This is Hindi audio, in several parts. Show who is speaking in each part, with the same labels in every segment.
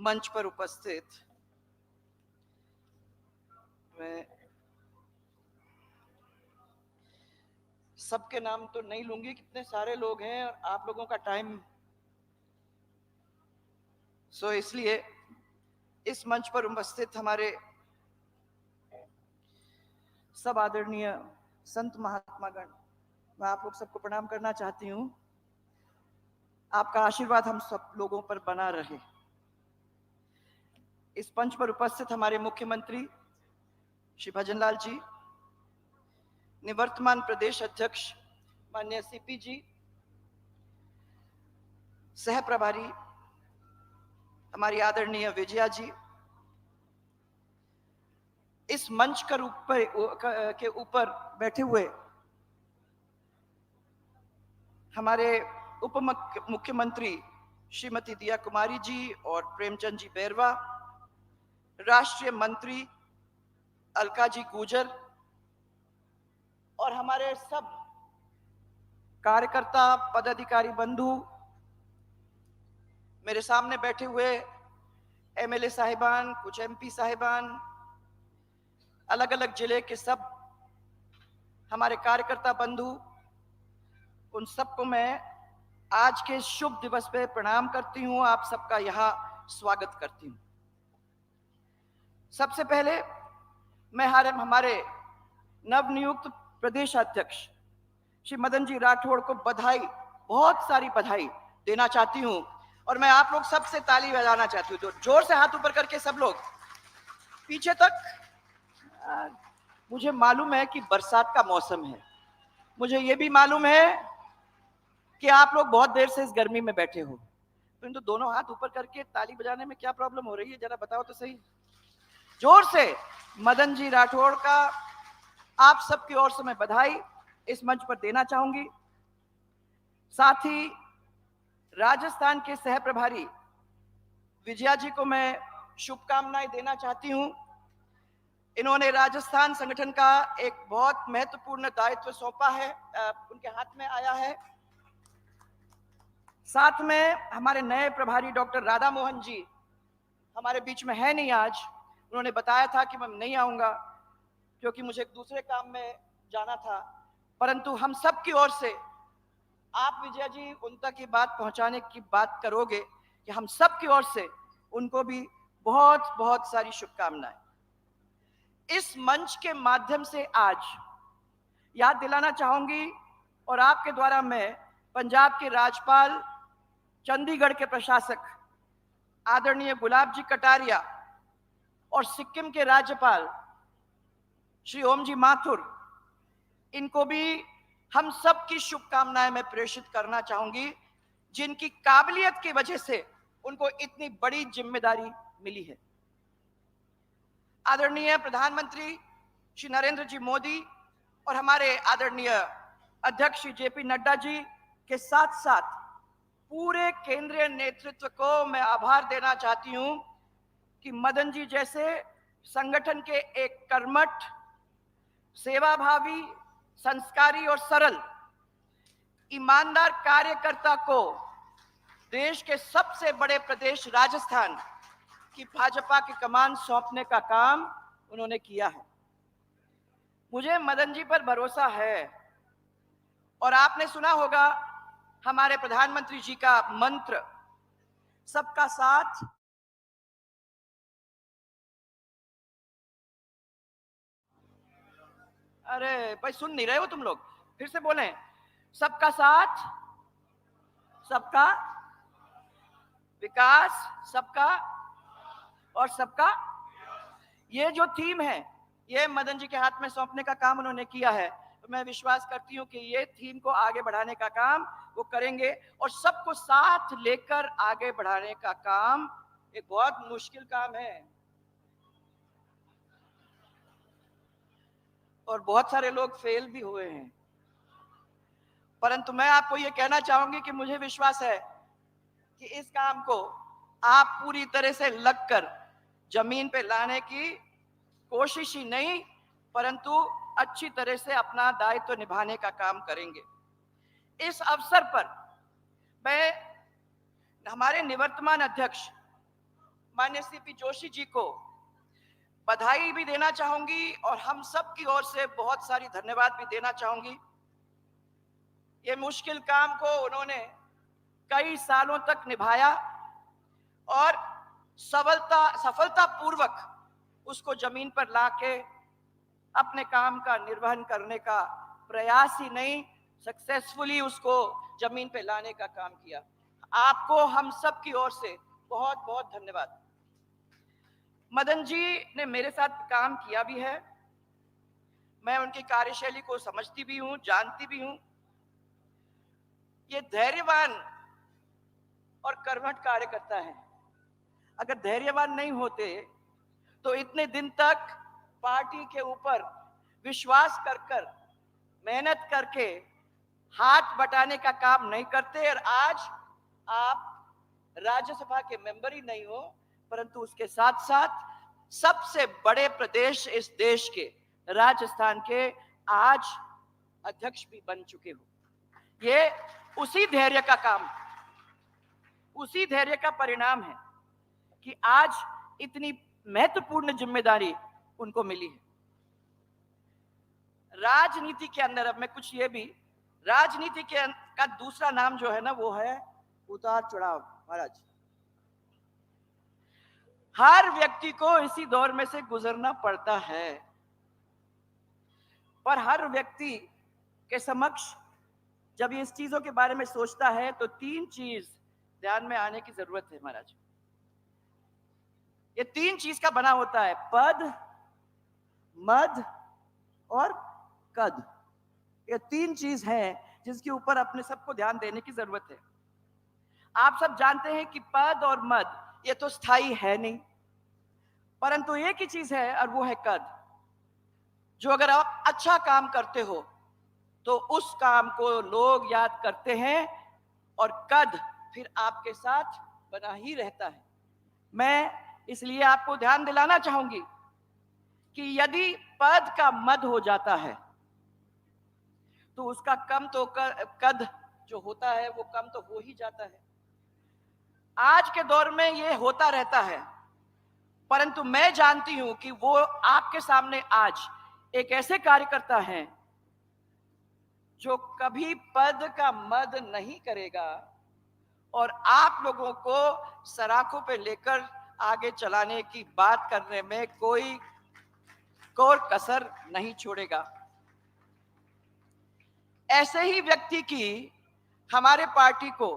Speaker 1: मंच पर उपस्थित मैं सबके नाम तो नहीं लूंगी, कितने सारे लोग हैं और आप लोगों का टाइम, इसलिए इस मंच पर उपस्थित हमारे सब आदरणीय संत महात्मागण, मैं आप लोग सबको प्रणाम करना चाहती हूँ। आपका आशीर्वाद हम सब लोगों पर बना रहे। इस मंच पर उपस्थित हमारे मुख्यमंत्री श्री भजनलाल जी, निवर्तमान प्रदेश अध्यक्ष माननीय सीपी जी, सह प्रभारी हमारी आदरणीय विजया जी, इस मंच के ऊपर बैठे हुए हमारे उप मुख्यमंत्री श्रीमती दिया कुमारी जी और प्रेमचंद जी बैरवा, राष्ट्रीय मंत्री अलका जी गुजर और हमारे सब कार्यकर्ता पदाधिकारी बंधु, मेरे सामने बैठे हुए एमएलए साहिबान, कुछ एमपी साहिबान, अलग अलग जिले के सब हमारे कार्यकर्ता बंधु, उन सबको मैं आज के शुभ दिवस पे प्रणाम करती हूं। आप सबका यहां स्वागत करती हूं। सबसे पहले मैं हमारे नवनियुक्त प्रदेश अध्यक्ष श्री मदन जी राठौड़ को बधाई, बहुत सारी बधाई देना चाहती हूं और मैं आप लोग सबसे ताली बजाना चाहती हूँ। तो जोर से हाथ ऊपर करके सब लोग पीछे तक। मुझे मालूम है कि बरसात का मौसम है, मुझे ये भी मालूम है कि आप लोग बहुत देर से इस गर्मी में बैठे हो, तो दोनों हाथ ऊपर करके ताली बजाने में क्या प्रॉब्लम हो रही है, जरा बताओ तो सही। जोर से मदन जी राठौड़ का आप सबकी ओर से मैं बधाई इस मंच पर देना चाहूंगी। साथ ही राजस्थान के सह प्रभारी विजया जी को मैं शुभकामनाएं देना चाहती हूं। इन्होंने राजस्थान संगठन का एक बहुत महत्वपूर्ण दायित्व सौंपा है, उनके हाथ में आया है। साथ में हमारे नए प्रभारी डॉक्टर राधा मोहन जी हमारे बीच में है नहीं आज, उन्होंने बताया था कि मैं नहीं आऊंगा क्योंकि मुझे एक दूसरे काम में जाना था, परंतु हम सब की ओर से आप विजय जी उन तक ये बात पहुंचाने की बात करोगे कि हम सब की ओर से उनको भी बहुत बहुत सारी शुभकामनाएं। इस मंच के माध्यम से आज याद दिलाना चाहूंगी और आपके द्वारा मैं पंजाब के राज्यपाल, चंडीगढ़ के प्रशासक आदरणीय गुलाब जी कटारिया और सिक्किम के राज्यपाल श्री ओम जी माथुर, इनको भी हम सब की शुभकामनाएं मैं प्रेषित करना चाहूंगी, जिनकी काबिलियत की वजह से उनको इतनी बड़ी जिम्मेदारी मिली है। आदरणीय प्रधानमंत्री श्री नरेंद्र जी मोदी और हमारे आदरणीय अध्यक्ष श्री जेपी नड्डा जी के साथ साथ पूरे केंद्रीय नेतृत्व को मैं आभार देना चाहती हूं कि मदन जी जैसे संगठन के एक कर्मठ, सेवाभावी, संस्कारी और सरल ईमानदार कार्यकर्ता को देश के सबसे बड़े प्रदेश राजस्थान की भाजपा की कमान सौंपने का काम उन्होंने किया है। मुझे मदन जी पर भरोसा है और आपने सुना होगा हमारे प्रधानमंत्री जी का मंत्र, सबका साथ अरे भाई सुन नहीं रहे हो तुम लोग, फिर से बोलें, सबका साथ, सबका विकास, सबका और सबका, ये जो थीम है ये मदन जी के हाथ में सौंपने का काम उन्होंने किया है। तो मैं विश्वास करती हूँ कि ये थीम को आगे बढ़ाने का काम वो करेंगे और सबको साथ लेकर आगे बढ़ाने का काम एक बहुत मुश्किल काम है और बहुत सारे लोग फेल भी हुए हैं, परंतु मैं आपको ये कहना चाहूंगी कि मुझे विश्वास है कि इस काम को आप पूरी तरह से लगकर जमीन पे लाने की कोशिश ही नहीं परंतु अच्छी तरह से अपना दायित्व निभाने का काम करेंगे। इस अवसर पर मैं हमारे निवर्तमान अध्यक्ष माननीय सीपी जोशी जी को बधाई भी देना चाहूंगी और हम सब की ओर से बहुत सारी धन्यवाद भी देना चाहूंगी। ये मुश्किल काम को उन्होंने कई सालों तक निभाया और सफलतापूर्वक उसको जमीन पर लाके अपने काम का निर्वहन करने का प्रयास ही नहीं, सक्सेसफुली उसको जमीन पे लाने का काम किया। आपको हम सब की ओर से बहुत बहुत धन्यवाद। मदन जी ने मेरे साथ काम किया भी है, मैं उनकी कार्यशैली को समझती भी हूं, जानती भी हूं। ये धैर्यवान और कर्मठ कार्यकर्ता है। अगर धैर्यवान नहीं होते तो इतने दिन तक पार्टी के ऊपर विश्वास कर मेहनत करके हाथ बटाने का काम नहीं करते और आज आप राज्यसभा के मेंबर ही नहीं हो, परंतु उसके साथ साथ सबसे बड़े प्रदेश इस देश के राजस्थान के आज अध्यक्ष भी बन चुके हो। ये उसी धैर्य का काम, उसी धैर्य का परिणाम है कि आज इतनी महत्वपूर्ण जिम्मेदारी उनको मिली है। राजनीति के अंदर अब मैं कुछ ये भी, राजनीति के का दूसरा नाम जो है ना वो है उतार चढ़ाव। महाराज, हर व्यक्ति को इसी दौर में से गुजरना पड़ता है, पर हर व्यक्ति के समक्ष जब ये इस चीजों के बारे में सोचता है तो तीन चीज ध्यान में आने की जरूरत है। महाराज, ये तीन चीज का बना होता है, पद, मद और कद। ये तीन चीज है जिसके ऊपर अपने सबको ध्यान देने की जरूरत है। आप सब जानते हैं कि पद और मद ये तो स्थायी है नहीं, परंतु एक ही चीज है और वो है कद। जो अगर आप अच्छा काम करते हो तो उस काम को लोग याद करते हैं और कद फिर आपके साथ बना ही रहता है। मैं इसलिए आपको ध्यान दिलाना चाहूंगी कि यदि पद का मद हो जाता है तो उसका कम तो कद जो होता है वो कम तो हो ही जाता है। आज के दौर में ये होता रहता है, परंतु मैं जानती हूं कि वो आपके सामने आज एक ऐसे कार्यकर्ता हैं जो कभी पद का मद नहीं करेगा और आप लोगों को सराखों पे लेकर आगे चलाने की बात करने में कोई कसर नहीं छोड़ेगा। ऐसे ही व्यक्ति की हमारे पार्टी को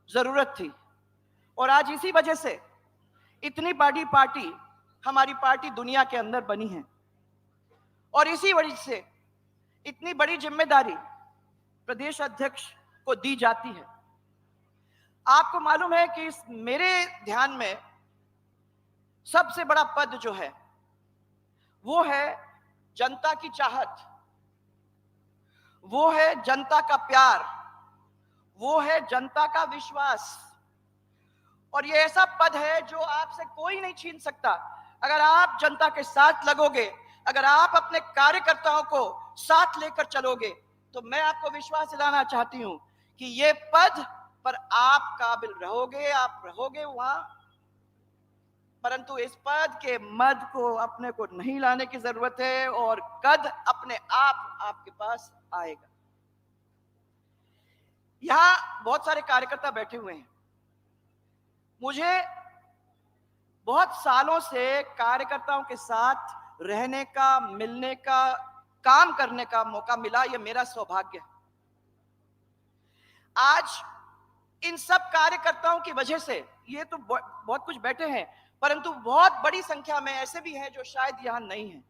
Speaker 1: जरूरत थी और आज इसी वजह से इतनी बड़ी पार्टी हमारी पार्टी दुनिया के अंदर बनी है और इसी वजह से इतनी बड़ी जिम्मेदारी प्रदेश अध्यक्ष को दी जाती है। आपको मालूम है कि मेरे ध्यान में सबसे बड़ा पद जो है वो है जनता की चाहत, वो है जनता का प्यार, वो है जनता का विश्वास। और ये ऐसा पद है जो आपसे कोई नहीं छीन सकता। अगर आप जनता के साथ लगोगे, अगर आप अपने कार्यकर्ताओं को साथ लेकर चलोगे, तो मैं आपको विश्वास दिलाना चाहती हूं कि ये पद पर आप काबिल रहोगे, आप रहोगे वहां, परंतु इस पद के मद को अपने को नहीं लाने की जरूरत है और कद अपने आप आपके पास आएगा। यहां बहुत सारे कार्यकर्ता बैठे हुए हैं। मुझे बहुत सालों से कार्यकर्ताओं के साथ रहने का, मिलने का, काम करने का मौका मिला। यह मेरा सौभाग्य है। आज इन सब कार्यकर्ताओं की वजह से ये तो बहुत कुछ बैठे हैं, परंतु बहुत बड़ी संख्या में ऐसे भी हैं जो शायद यहां नहीं हैं।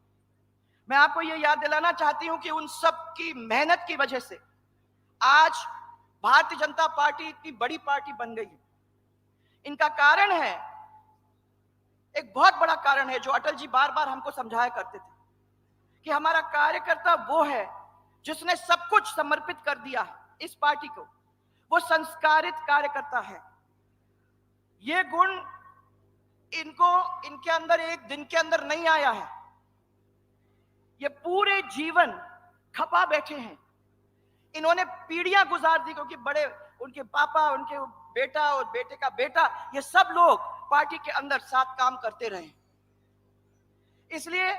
Speaker 1: मैं आपको ये याद दिलाना चाहती हूं कि उन सब की मेहनत की वजह से आज भारतीय जनता पार्टी इतनी बड़ी पार्टी बन गई है। इनका कारण है, एक बहुत बड़ा कारण है जो अटल जी बार बार हमको समझाया करते थे कि हमारा कार्यकर्ता वो है जिसने सब कुछ समर्पित कर दिया है इस पार्टी को। वो संस्कारित कार्यकर्ता है। ये गुण इनके अंदर एक दिन के अंदर नहीं आया है। ये पूरे जीवन खपा बैठे हैं। इन्होंने पीढ़ियां गुजार दी, क्योंकि बड़े उनके पापा, उनके बेटा और बेटे का बेटा, ये सब लोग पार्टी के अंदर साथ काम करते रहे। इसलिए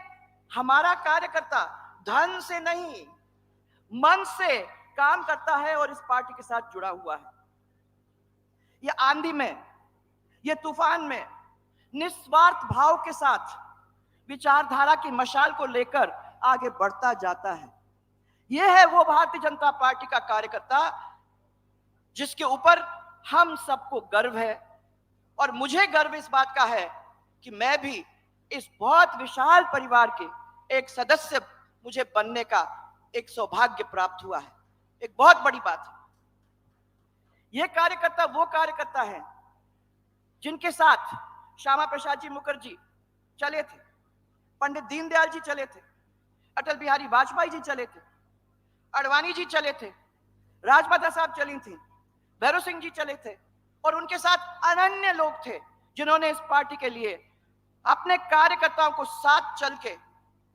Speaker 1: हमारा कार्यकर्ता धन से नहीं, मन से काम करता है और इस पार्टी के साथ जुड़ा हुआ है। ये आंधी में, ये तूफान में निस्वार्थ भाव के साथ विचारधारा की मशाल को लेकर आगे बढ़ता जाता है। यह है वो भारतीय जनता पार्टी का कार्यकर्ता जिसके ऊपर हम सबको गर्व है। और मुझे गर्व इस बात का है कि मैं भी इस बहुत विशाल परिवार के एक सदस्य मुझे बनने का एक सौभाग्य प्राप्त हुआ है। एक बहुत बड़ी बात है। यह कार्यकर्ता वो कार्यकर्ता है जिनके साथ श्यामा प्रसाद जी मुखर्जी चले थे, पंडित दीनदयाल जी चले थे, अटल बिहारी वाजपेयी जी चले थे, अडवाणी जी चले थे, राजमाता साहब चली थी, भैरव सिंह जी चले थे, और उनके साथ अनन्य लोग थे जिन्होंने इस पार्टी के लिए अपने कार्यकर्ताओं को साथ चल के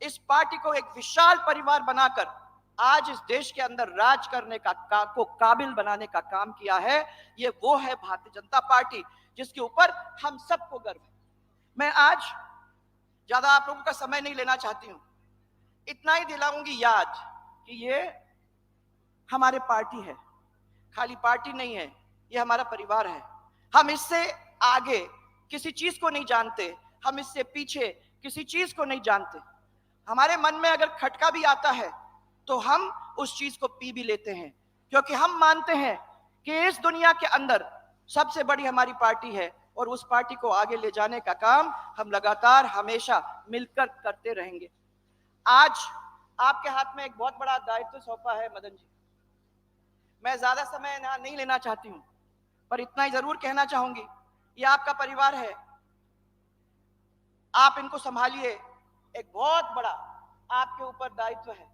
Speaker 1: इस पार्टी को एक विशाल परिवार बनाकर आज इस देश के अंदर राज करने को काबिल बनाने का काम किया है। ये वो है भारतीय जनता पार्टी जिसके ऊपर हम सबको गर्व है। मैं आज ज्यादा आप लोगों का समय नहीं लेना चाहती हूं, इतना ही दिलाऊंगी याद कि ये हमारे पार्टी है, खाली पार्टी नहीं है, ये हमारा परिवार है। हम इससे आगे किसी चीज को नहीं जानते, हम इससे पीछे किसी चीज को नहीं जानते। हमारे मन में अगर खटका भी आता है तो हम उस चीज को पी भी लेते हैं, क्योंकि हम मानते हैं कि इस दुनिया के अंदर सबसे बड़ी हमारी पार्टी है और उस पार्टी को आगे ले जाने का काम हम लगातार हमेशा मिलकर करते रहेंगे। आज आपके हाथ में एक बहुत बड़ा दायित्व सौंपा है मदन जी। मैं ज्यादा समय नहीं लेना चाहती हूं, पर इतना ही जरूर कहना चाहूंगी, ये आपका परिवार है, आप इनको संभालिए। एक बहुत बड़ा आपके ऊपर दायित्व है,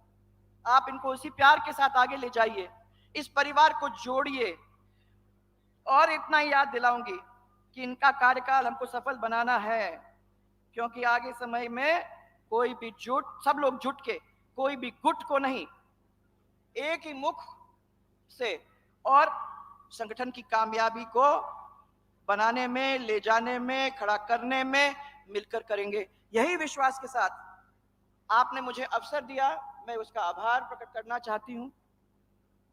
Speaker 1: आप इनको उसी प्यार के साथ आगे ले जाइए, इस परिवार को जोड़िए। और इतना ही याद दिलाऊंगी कि इनका कार्यकाल हमको सफल बनाना है, क्योंकि आगे समय में कोई भी सब लोग जुट के कोई भी गुट को नहीं, एक ही मुख से और संगठन की कामयाबी को बनाने में, ले जाने में, खड़ा करने में मिलकर करेंगे। यही विश्वास के साथ आपने मुझे अवसर दिया, मैं उसका आभार प्रकट करना चाहती हूं।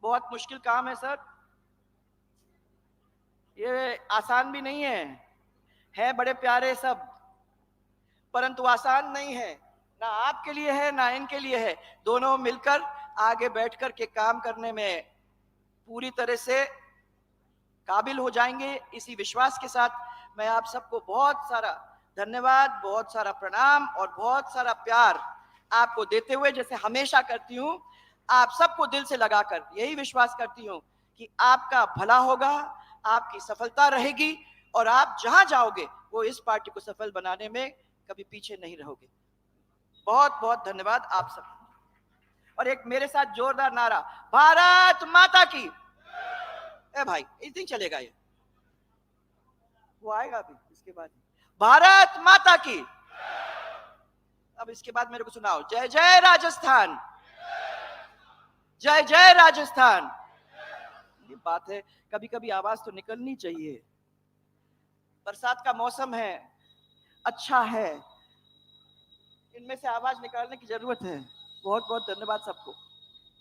Speaker 1: बहुत मुश्किल काम है सर, ये आसान भी नहीं है बड़े प्यारे सब, परंतु आसान नहीं है, ना आपके लिए है ना इनके लिए है। दोनों मिलकर आगे बैठकर के काम करने में पूरी तरह से काबिल हो जाएंगे। इसी विश्वास के साथ मैं आप सबको बहुत सारा धन्यवाद, बहुत सारा प्रणाम और बहुत सारा प्यार आपको देते हुए, जैसे हमेशा करती हूं, आप सबको दिल से लगाकर यही विश्वास करती हूं कि आपका भला होगा, आपकी सफलता रहेगी और आप जहां जाओगे वो इस पार्टी को सफल बनाने में कभी पीछे नहीं रहोगे। बहुत बहुत धन्यवाद आप सब। और एक मेरे साथ जोरदार नारा, भारत माता की। ए भाई इस दिन चलेगा, ये वो आएगा अभी इसके बाद। भारत माता की। अब इसके बाद मेरे को सुनाओ, जय जय राजस्थान, जय जय राजस्थान। ये बात है, कभी कभी आवाज तो निकलनी चाहिए। बरसात का मौसम है, अच्छा है, इनमें से आवाज निकालने की जरूरत है। बहुत बहुत धन्यवाद सबको।